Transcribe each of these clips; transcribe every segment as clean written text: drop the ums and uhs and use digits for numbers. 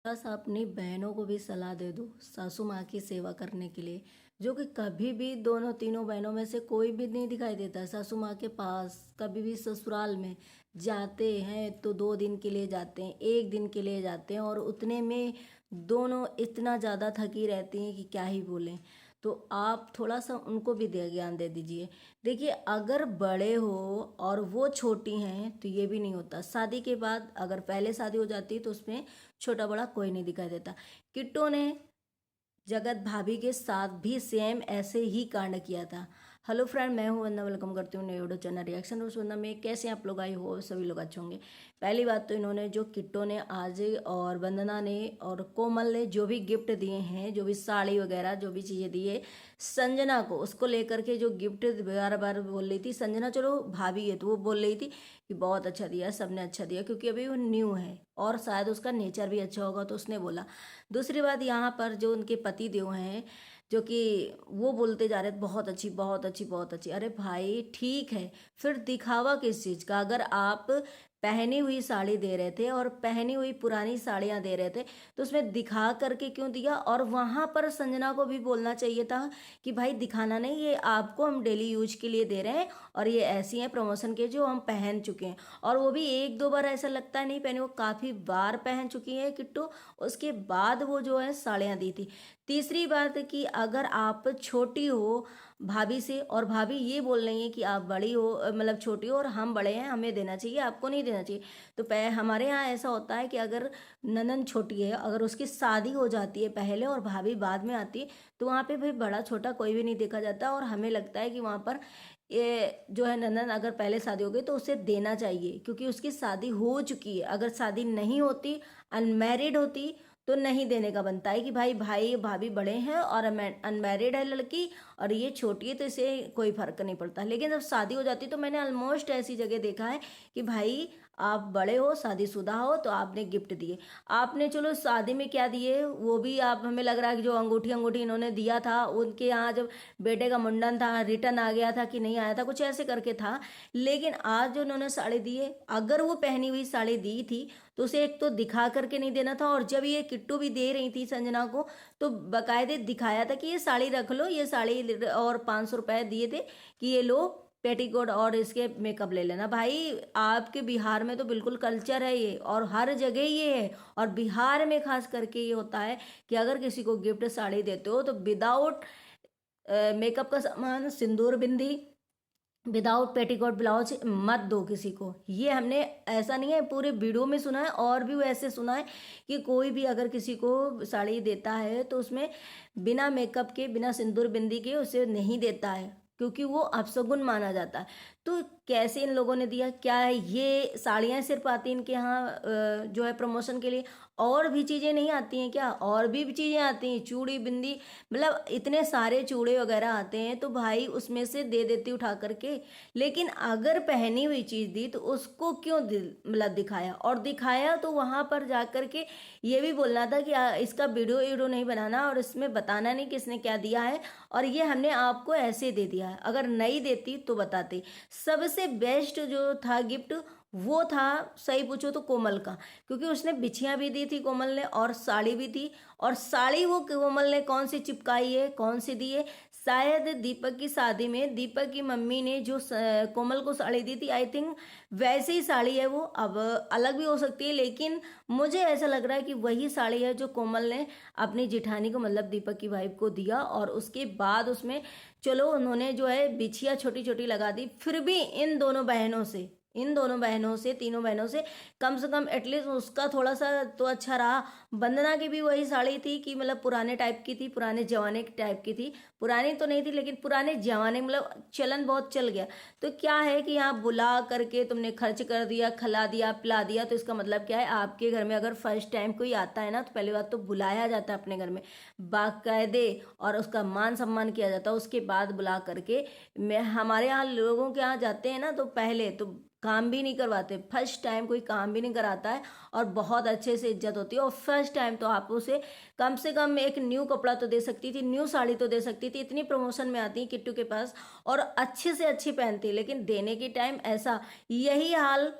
बस अपनी बहनों को भी सलाह दे दो सासू माँ की सेवा करने के लिए, जो कि कभी भी दोनों तीनों बहनों में से कोई भी नहीं दिखाई देता सासू माँ के पास। कभी भी ससुराल में जाते हैं तो 2 दिन के लिए जाते हैं, 1 दिन के लिए जाते हैं, और उतने में दोनों इतना ज़्यादा थकी रहती हैं कि क्या ही बोलें। तो आप थोड़ा सा उनको भी दे ज्ञान दे दीजिए। देखिए, अगर बड़े हो और वो छोटी हैं तो ये भी नहीं होता। शादी के बाद अगर पहले शादी हो जाती तो उसमें छोटा बड़ा कोई नहीं दिखाई देता। किट्टू ने जगत भाभी के साथ भी सेम ऐसे ही कांड किया था। हेलो फ्रेंड, मैं हूं वंदना, वेलकम करती हूँ नए वीडियो चैनल रिएक्शन रोज वंदना में। कैसे हैं आप लोग? आई हो सभी लोग अच्छे होंगे। पहली बात तो इन्होंने जो किट्टू ने आज और वंदना ने और कोमल ने जो भी गिफ्ट दिए हैं, जो भी साड़ी वगैरह जो भी चीज़ें दी है संजना को, उसको लेकर के जो गिफ्ट बार बार बोल रही थी संजना, चलो भाभी है तो वो बोल रही थी कि बहुत अच्छा दिया, सबने अच्छा दिया, क्योंकि अभी वो न्यू है और शायद उसका नेचर भी अच्छा होगा तो उसने बोला। दूसरी बात, यहाँ पर जो उनके पति देव हैं जो कि वो बोलते जा रहे थे बहुत अच्छी बहुत अच्छी बहुत अच्छी। अरे भाई ठीक है, फिर दिखावा किस चीज़ का? अगर आप पहनी हुई साड़ी दे रहे थे और पहनी हुई पुरानी साड़ियाँ दे रहे थे तो उसमें दिखा करके क्यों दिया? और वहाँ पर संजना को भी बोलना चाहिए था कि भाई दिखाना नहीं, ये आपको हम डेली यूज के लिए दे रहे हैं और ये ऐसी हैं प्रमोशन के जो हम पहन चुके हैं। और वो भी 1-2 बार, ऐसा लगता है नहीं पहने, वो काफ़ी बार पहन चुकी है किट्टू। उसके बाद वो जो है साड़ियाँ दी थी। तीसरी बात है कि अगर आप छोटी हो भाभी से और भाभी ये बोल रही है कि आप बड़ी हो, मतलब छोटी हो और हम बड़े हैं, हमें देना चाहिए, आपको नहीं देना चाहिए। तो हमारे यहाँ ऐसा होता है कि अगर ननन छोटी है, अगर उसकी शादी हो जाती है पहले और भाभी बाद में आती है तो वहाँ पे भाई बड़ा छोटा कोई भी नहीं देखा जाता, और हमें लगता है कि वहाँ पर ये जो है ननन अगर पहले शादी हो गई तो उसे देना चाहिए, क्योंकि उसकी शादी हो चुकी है। अगर शादी नहीं होती, अनमैरिड होती, तो नहीं देने का बनता है कि भाई भाई भाभी बड़े हैं और अनमैरिड है लड़की और ये छोटी है तो इसे कोई फर्क नहीं पड़ता। लेकिन जब शादी हो जाती तो मैंने ऑलमोस्ट ऐसी जगह देखा है कि भाई आप बड़े हो, शादीशुदा हो, तो आपने गिफ्ट दिए। आपने चलो शादी में क्या दिए वो भी आप, हमें लग रहा है कि जो अंगूठी अंगूठी इन्होंने दिया था उनके यहाँ जब बेटे का मुंडन था, रिटर्न आ गया था कि नहीं आया था, कुछ ऐसे करके था। लेकिन आज जो उन्होंने साड़ी दी है, अगर वो पहनी हुई साड़ी दी थी तो उसे एक तो दिखा करके नहीं देना था, और जब ये किट्टू भी दे रही थी संजना को तो बकायदे दिखाया था कि ये साड़ी रख लो, ये साड़ी, और 500 रुपए दिए थे कि ये लो पेटीकोट और इसके मेकअप ले लेना। भाई आपके बिहार में तो बिल्कुल कल्चर है ये, और हर जगह ये है, और बिहार में खास करके ये होता है कि अगर किसी को गिफ्ट साड़ी देते हो तो विदाउट मेकअप का सामान, सिंदूर बिंदी, विदाउट पेटीकोट ब्लाउज मत दो किसी को। ये हमने, ऐसा नहीं है पूरे वीडियो में सुना है, और भी वैसे सुना है कि कोई भी अगर किसी को साड़ी देता है तो उसमें बिना मेकअप के, बिना सिंदूर बिंदी के उसे नहीं देता है, क्योंकि वो अपशगुन माना जाता है। तो कैसे इन लोगों ने दिया? क्या है ये साड़ियाँ सिर्फ आती इनके यहाँ जो है प्रमोशन के लिए? और भी चीज़ें नहीं आती हैं क्या? और भी चीज़ें आती हैं, चूड़ी बिंदी, मतलब इतने सारे चूड़े वगैरह आते हैं, तो भाई उसमें से दे देती उठा करके। लेकिन अगर पहनी हुई चीज़ दी तो उसको क्यों मतलब दिखाया? और दिखाया तो वहाँ पर जा करके ये भी बोलना था कि इसका वीडियो नहीं बनाना और इसमें बताना नहीं किसने क्या दिया है, और ये हमने आपको ऐसे दे दिया है। अगर नहीं देती तो बताते। सबसे बेस्ट जो था गिफ्ट वो था, सही पूछो तो कोमल का, क्योंकि उसने बिछियां भी दी थी कोमल ने और साड़ी भी थी। और साड़ी वो कोमल ने कौन सी चिपकाई है, कौन सी दी है? शायद दीपक की शादी में दीपक की मम्मी ने जो कोमल को साड़ी दी थी, आई थिंक वैसे ही साड़ी है वो। अब अलग भी हो सकती है, लेकिन मुझे ऐसा लग रहा है कि वही साड़ी है जो कोमल ने अपनी जिठानी को, मतलब दीपक की वाइफ को दिया। और उसके बाद उसमें चलो उन्होंने जो है बिछिया छोटी छोटी लगा दी, फिर भी इन दोनों बहनों से, इन दोनों बहनों से, तीनों बहनों से कम एटलीस्ट उसका थोड़ा सा तो अच्छा रहा। वंदना की भी वही साड़ी थी कि मतलब पुराने टाइप की थी, पुराने जमाने की टाइप की थी, पुरानी तो नहीं थी लेकिन पुराने जमाने, मतलब चलन बहुत चल गया। तो क्या है कि यहाँ बुला करके तुमने खर्च कर दिया, खिला दिया, पिला दिया, तो इसका मतलब क्या है? आपके घर में अगर फर्स्ट टाइम कोई आता है ना तो पहली बात तो बुलाया जाता है अपने घर में बाकायदे, और उसका मान सम्मान किया जाता है। उसके बाद बुला करके, मैं हमारे यहाँ लोगों के यहाँ जाते हैं ना तो पहले तो काम भी नहीं करवाते, फर्स्ट टाइम कोई काम भी नहीं कराता है और बहुत अच्छे से इज्जत होती है। और फर्स्ट टाइम तो आप उसे कम से कम एक न्यू कपड़ा तो दे सकती थी, न्यू साड़ी तो दे सकती थी। इतनी प्रमोशन में आती है किट्टू के पास और अच्छे से अच्छी पहनती, लेकिन देने के टाइम ऐसा, यही हाल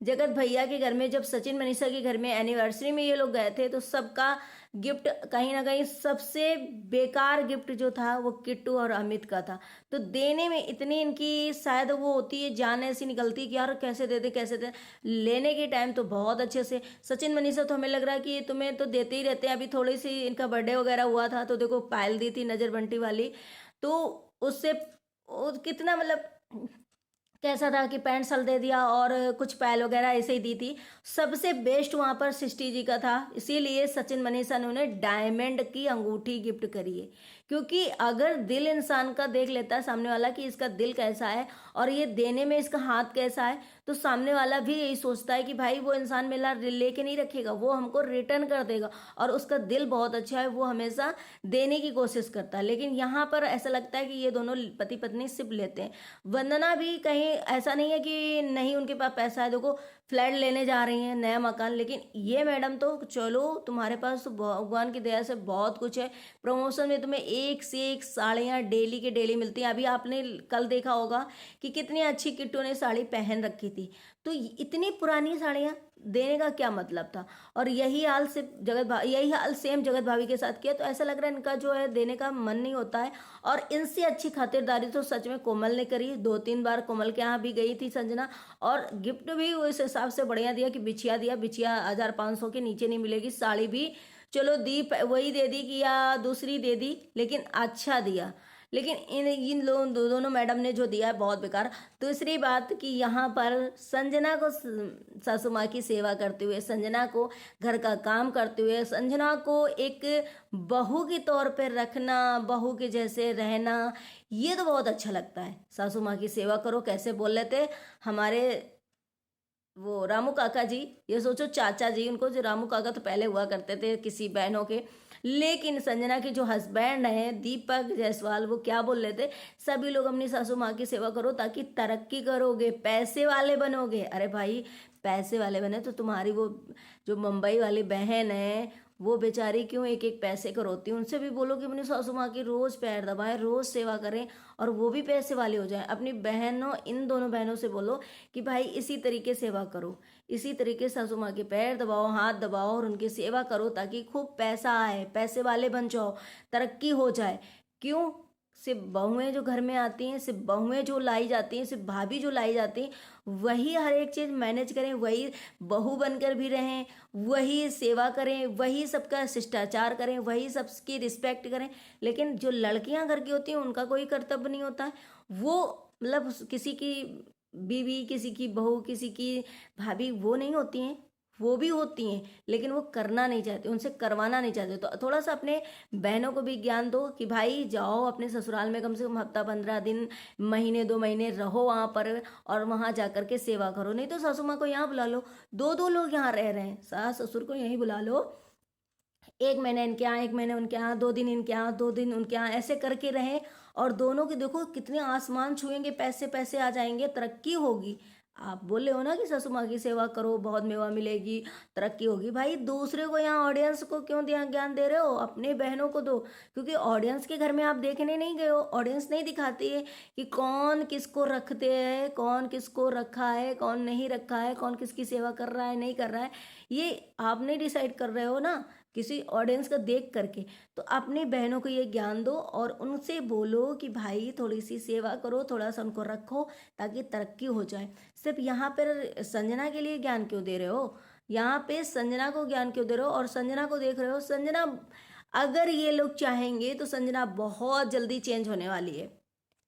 जगत भैया के घर में जब सचिन मनीषा के घर में एनिवर्सरी में ये लोग गए थे तो सबका गिफ्ट कहीं ना कहीं सबसे बेकार गिफ्ट जो था वो किट्टू और अमित का था। तो देने में इतनी इनकी शायद वो होती है, जान ऐसी निकलती कि यार कैसे दे दे कैसे दे। लेने के टाइम तो बहुत अच्छे से सचिन मनीषा तो हमें लग रहा है कि ये तुम्हें तो देते ही रहते हैं। अभी थोड़ी सी इनका बर्थडे वगैरह हुआ था तो देखो पायल दी थी नजर बंटी वाली, तो उससे कितना मतलब कैसा था कि पैंट शर्ट दे दिया और कुछ पैल वगैरह ऐसे ही दी थी। सबसे बेस्ट वहां पर सृष्टि जी का था, इसीलिए सचिन मनीषा ने उन्हें डायमंड की अंगूठी गिफ्ट करी है। क्योंकि अगर दिल इंसान का देख लेता है सामने वाला कि इसका दिल कैसा है और ये देने में इसका हाथ कैसा है, तो सामने वाला भी यही सोचता है कि भाई वो इंसान मेरा लेके नहीं रखेगा, वो हमको रिटर्न कर देगा और उसका दिल बहुत अच्छा है, वो हमेशा देने की कोशिश करता है। लेकिन यहाँ पर ऐसा लगता है कि ये दोनों पति पत्नी सिर्फ लेते हैं। वंदना भी कहीं ऐसा नहीं है कि नहीं उनके पास पैसा है, देखो फ्लैट लेने जा रही हैं नया मकान, लेकिन ये मैडम तो चलो तुम्हारे पास तो भगवान की दया से बहुत कुछ है। प्रमोशन में तुम्हें एक से एक साड़ियाँ डेली के डेली मिलती हैं। अभी आपने कल देखा होगा कि कितनी अच्छी किट्टू ने साड़ी पहन रखी थी, तो इतनी पुरानी साड़ियाँ देने का क्या मतलब था। और यही हाल सेम जगत भाभी के साथ किया, तो ऐसा लग रहा है इनका जो है देने का मन नहीं होता है। और इनसे अच्छी खातिरदारी तो सच में कोमल ने करी। 2-3 बार कोमल के यहाँ भी गई थी संजना, और गिफ्ट भी उस हिसाब से बढ़िया दिया कि बिछिया दिया, बिछिया 1500 के नीचे नहीं मिलेगी। साड़ी भी चलो दी, वही दे दी कि या दूसरी दे दी, लेकिन अच्छा दिया। लेकिन इन लोग दोनों मैडम ने जो दिया है बहुत बेकार। दूसरी बात कि यहाँ पर संजना को सासू माँ की सेवा करते हुए, संजना को घर का काम करते हुए, संजना को एक बहू के तौर पर रखना, बहू के जैसे रहना, ये तो बहुत अच्छा लगता है। सासू माँ की सेवा करो, कैसे बोल रहे थे हमारे वो रामू काका जी, ये सोचो चाचा जी उनको, जो रामू काका तो पहले हुआ करते थे किसी बहनों के, लेकिन संजना के जो हस्बैंड हैं दीपक जायसवाल, वो क्या बोल रहे थे, सभी लोग अपनी सासू माँ की सेवा करो ताकि तरक्की करोगे, पैसे वाले बनोगे। अरे भाई पैसे वाले बने तो तुम्हारी वो जो मुंबई वाली बहन है वो बेचारी क्यों एक एक पैसे को रोती है, उनसे भी बोलो कि अपनी सासू माँ की रोज पैर दबाएं, रोज सेवा करें और वो भी पैसे वाले हो जाएं। अपनी बहनों, इन दोनों बहनों से बोलो कि भाई इसी तरीके सेवा करो, इसी तरीके सासू माँ के पैर दबाओ, हाथ दबाओ और उनकी सेवा करो ताकि खूब पैसा आए, पैसे वाले बन जाओ, तरक्की हो जाए। क्यों? सिर्फ बहुएं जो घर में आती हैं, सिर्फ बहुएं जो लाई जाती हैं, सिर्फ भाभी जो लाई जाती हैं, वही हर एक चीज़ मैनेज करें, वही बहू बनकर भी रहें, वही सेवा करें, वही सबका शिष्टाचार करें, वही सबकी रिस्पेक्ट करें। लेकिन जो लड़कियां घर की होती हैं उनका कोई कर्तव्य नहीं होता है। वो मतलब किसी की बीवी, किसी की बहू, किसी की भाभी वो नहीं होती हैं, वो भी होती हैं, लेकिन वो करना नहीं चाहते, उनसे करवाना नहीं चाहते। तो थोड़ा सा अपने बहनों को भी ज्ञान दो कि भाई जाओ अपने ससुराल में कम से कम हफ्ता 15 दिन, महीने 2 महीने रहो वहाँ पर और वहाँ जा कर के सेवा करो। नहीं तो सासू माँ को यहाँ बुला लो, 2-2 लोग यहाँ रह रहे हैं, सास ससुर को यहीं बुला लो, 1 महीने इनके यहाँ, 1 महीने उनके यहाँ, 2 दिन इनके यहाँ, 2 दिन उनके यहाँ, ऐसे करके रहें। और दोनों की देखो कितने आसमान छुएंगे, पैसे पैसे आ जाएंगे, तरक्की होगी। आप बोले हो ना कि सासू माँ की सेवा करो बहुत मेवा मिलेगी, तरक्की होगी, भाई दूसरे को यहाँ ऑडियंस को क्यों ज्ञान दे रहे हो, अपने बहनों को दो। क्योंकि ऑडियंस के घर में आप देखने नहीं गए हो, ऑडियंस नहीं दिखाती है कि कौन किसको रखते हैं, कौन किसको रखा है, कौन नहीं रखा है, कौन किसकी सेवा कर रहा है नहीं कर रहा है, ये आप नहीं डिसाइड कर रहे हो ना किसी ऑडियंस का देख करके। तो अपनी बहनों को ये ज्ञान दो और उनसे बोलो कि भाई थोड़ी सी सेवा करो, थोड़ा सा उनको रखो ताकि तरक्की हो जाए। सिर्फ यहाँ पर संजना के लिए ज्ञान क्यों दे रहे हो, यहाँ पे संजना को ज्ञान क्यों दे रहे हो और संजना को देख रहे हो। संजना, अगर ये लोग चाहेंगे तो संजना बहुत जल्दी चेंज होने वाली है।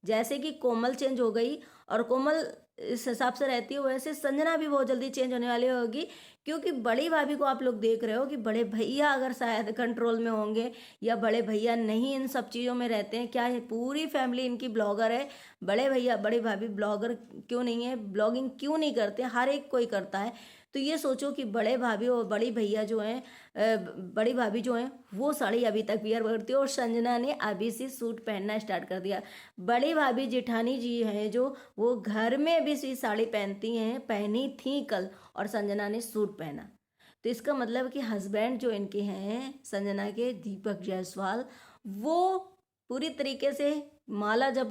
जैसे कि कोमल चेंज हो गई और कोमल इस हिसाब से रहती है, वैसे संजना भी बहुत जल्दी चेंज होने वाली होगी। क्योंकि बड़ी भाभी को आप लोग देख रहे हो कि बड़े भैया अगर शायद कंट्रोल में होंगे या बड़े भैया नहीं इन सब चीज़ों में रहते हैं, क्या है पूरी फैमिली इनकी ब्लॉगर है, बड़े भैया बड़ी भाभी ब्लॉगर क्यों नहीं है, ब्लॉगिंग क्यों नहीं करते, हर एक कोई करता है। तो ये सोचो कि बड़े भाभी और बड़ी भैया जो हैं, बड़ी भाभी जो हैं वो साड़ी अभी तक वियर करती है और संजना ने अभी से सूट पहनना स्टार्ट कर दिया। बड़ी भाभी जेठानी जी हैं जो, वो घर में भी सी साड़ी पहनती हैं, पहनी थी कल, और संजना ने सूट पहना। तो इसका मतलब कि हस्बैंड जो इनके हैं संजना के, दीपक जायसवाल, वो पूरी तरीके से माला जप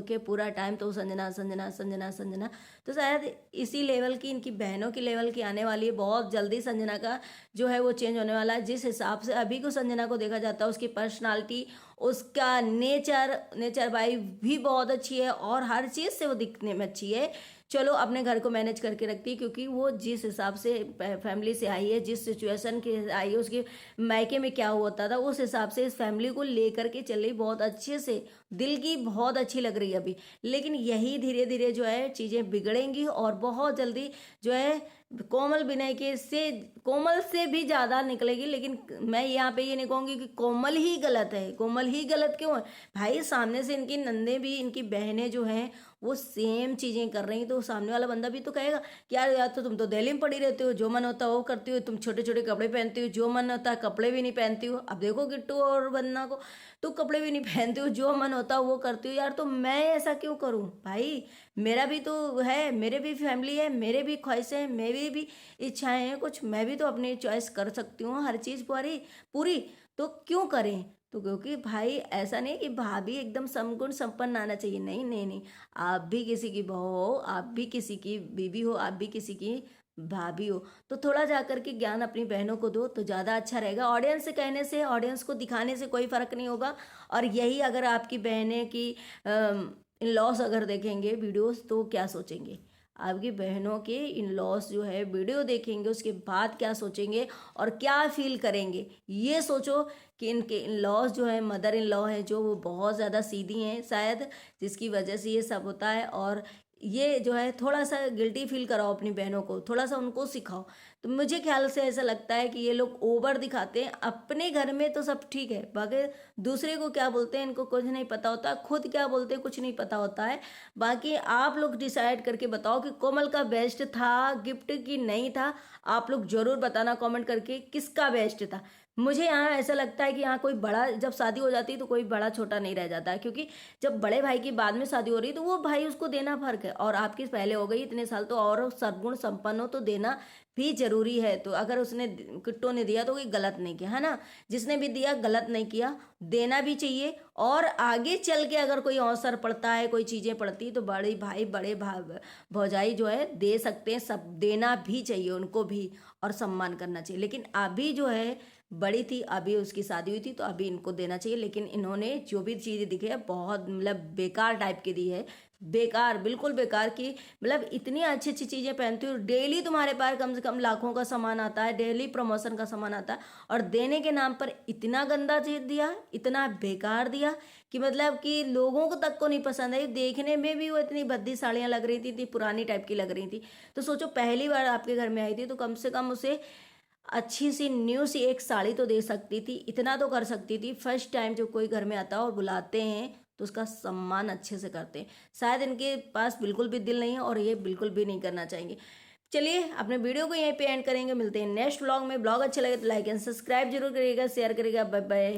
के पूरा टाइम तो संजना संजना संजना संजना। तो शायद इसी लेवल की इनकी बहनों की लेवल की आने वाली है। बहुत जल्दी संजना का जो है वो चेंज होने वाला है। जिस हिसाब से अभी को संजना को देखा जाता है, उसकी पर्सनालिटी, उसका नेचर वाइज भी बहुत अच्छी है और हर चीज़ से वो दिखने में अच्छी है। चलो अपने घर को मैनेज करके रखती है, क्योंकि वो जिस हिसाब से फैमिली से आई है, जिस सिचुएशन के आई है, उसके मायके में क्या होता था, उस हिसाब से इस फैमिली को लेकर के चल रही बहुत अच्छे से, दिल की बहुत अच्छी लग रही है अभी। लेकिन यही धीरे धीरे जो है चीज़ें बिगड़ेंगी और बहुत जल्दी जो है कोमल विनय के से, कोमल से भी ज़्यादा निकलेगी। लेकिन मैं यहाँ पे ये नहीं कहूँगी कि कोमल ही गलत है। कोमल ही गलत क्यों है भाई? सामने से इनकी नंदे भी, इनकी बहनें जो हैं वो सेम चीज़ें कर रही, तो सामने वाला बंदा भी तो कहेगा कि यार तो तुम तो दिल्ली में पड़ी रहते हो, जो मन होता है वो करती हो, तुम छोटे छोटे कपड़े पहनती हो, जो मन होता है कपड़े भी नहीं पहनती हो। अब देखो किट्टू और वंदना को, तो कपड़े भी नहीं पहनती हो, जो मन होता है वो करती हो। यार तो मैं ऐसा क्यों करूं भाई? मेरा भी तो है, मेरे भी फैमिली है, मेरे भी ख्वाहिशें हैं, मेरी भी इच्छाएं हैं कुछ, मैं भी तो अपनी चॉइस कर सकती हूँ हर चीज़ पूरी पूरी। तो क्यों करें? तो क्योंकि भाई ऐसा नहीं कि भाभी एकदम समगुण संपन्न आना चाहिए, नहीं नहीं नहीं। आप भी किसी की बहू हो, आप भी किसी की बीवी हो, आप भी किसी की भाभी हो, तो थोड़ा जा कर के ज्ञान अपनी बहनों को दो तो ज़्यादा अच्छा रहेगा। ऑडियंस से कहने से, ऑडियंस को दिखाने से कोई फ़र्क नहीं होगा। और यही अगर आपकी बहनें की इन लॉस अगर देखेंगे वीडियोस तो क्या सोचेंगे? आपकी बहनों के इन लॉस जो है वीडियो देखेंगे, उसके बाद क्या सोचेंगे और क्या फील करेंगे? ये सोचो कि इनके इन लॉस जो है, मदर इन लॉ है जो, वो बहुत ज़्यादा सीधी हैं शायद, जिसकी वजह से ये सब होता है। और ये जो है थोड़ा सा गिल्टी फील कराओ अपनी बहनों को, थोड़ा सा उनको सिखाओ। तो मुझे ख्याल से ऐसा लगता है कि ये लोग ओवर दिखाते हैं। अपने घर में तो सब ठीक है, बाकी दूसरे को क्या बोलते हैं इनको कुछ नहीं पता होता, खुद क्या बोलते हैं कुछ नहीं पता होता है। बाकी आप लोग डिसाइड करके बताओ कि कोमल का बेस्ट था गिफ्ट की नहीं था। आप लोग जरूर बताना कमेंट करके किसका बेस्ट था। मुझे यहाँ ऐसा लगता है कि यहाँ कोई बड़ा, जब शादी हो जाती है तो कोई बड़ा छोटा नहीं रह जाता है, क्योंकि जब बड़े भाई की बाद में शादी हो रही है तो वो भाई उसको देना फर्क है। और आपकी पहले हो गई इतने साल, तो और सरगुण संपन्न हो तो देना भी जरूरी है। तो अगर उसने, किट्टो ने दिया तो कोई गलत नहीं किया है ना, जिसने भी दिया गलत नहीं किया, देना भी चाहिए। और आगे चल के अगर कोई अवसर पड़ता है, कोई चीज़ें पड़ती तो बड़े भाई बड़े भौजाई जो है दे सकते हैं, सब देना भी चाहिए उनको भी और सम्मान करना चाहिए। लेकिन अभी जो है बड़ी थी, अभी उसकी शादी हुई थी तो अभी इनको देना चाहिए। लेकिन इन्होंने जो भी चीज़ें दिखी है बहुत मतलब बेकार टाइप की दी है, बेकार, बिल्कुल बेकार की। मतलब इतनी अच्छी अच्छी चीज़ें पहनती हूँ, डेली तुम्हारे पास कम से कम लाखों का सामान आता है, डेली प्रमोशन का सामान आता है, और देने के नाम पर इतना गंदा चीज़ दिया, इतना बेकार दिया कि मतलब कि लोगों को तक को नहीं पसंद आई। देखने में भी वो इतनी भद्दी साड़ियाँ लग रही थी, पुरानी टाइप की लग रही थी। तो सोचो पहली बार आपके घर में आई थी तो कम से कम उसे अच्छी सी न्यू सी एक साड़ी तो दे सकती थी, इतना तो कर सकती थी। फर्स्ट टाइम जब कोई घर में आता है और बुलाते हैं तो उसका सम्मान अच्छे से करते हैं। शायद इनके पास बिल्कुल भी दिल नहीं है और ये बिल्कुल भी नहीं करना चाहेंगे। चलिए अपने वीडियो को यहीं पे एंड करेंगे, मिलते हैं नेक्स्ट व्लॉग में। ब्लॉग अच्छे लगे तो लाइक एंड सब्सक्राइब जरूर करिएगा, शेयर करिएगा। Bye bye.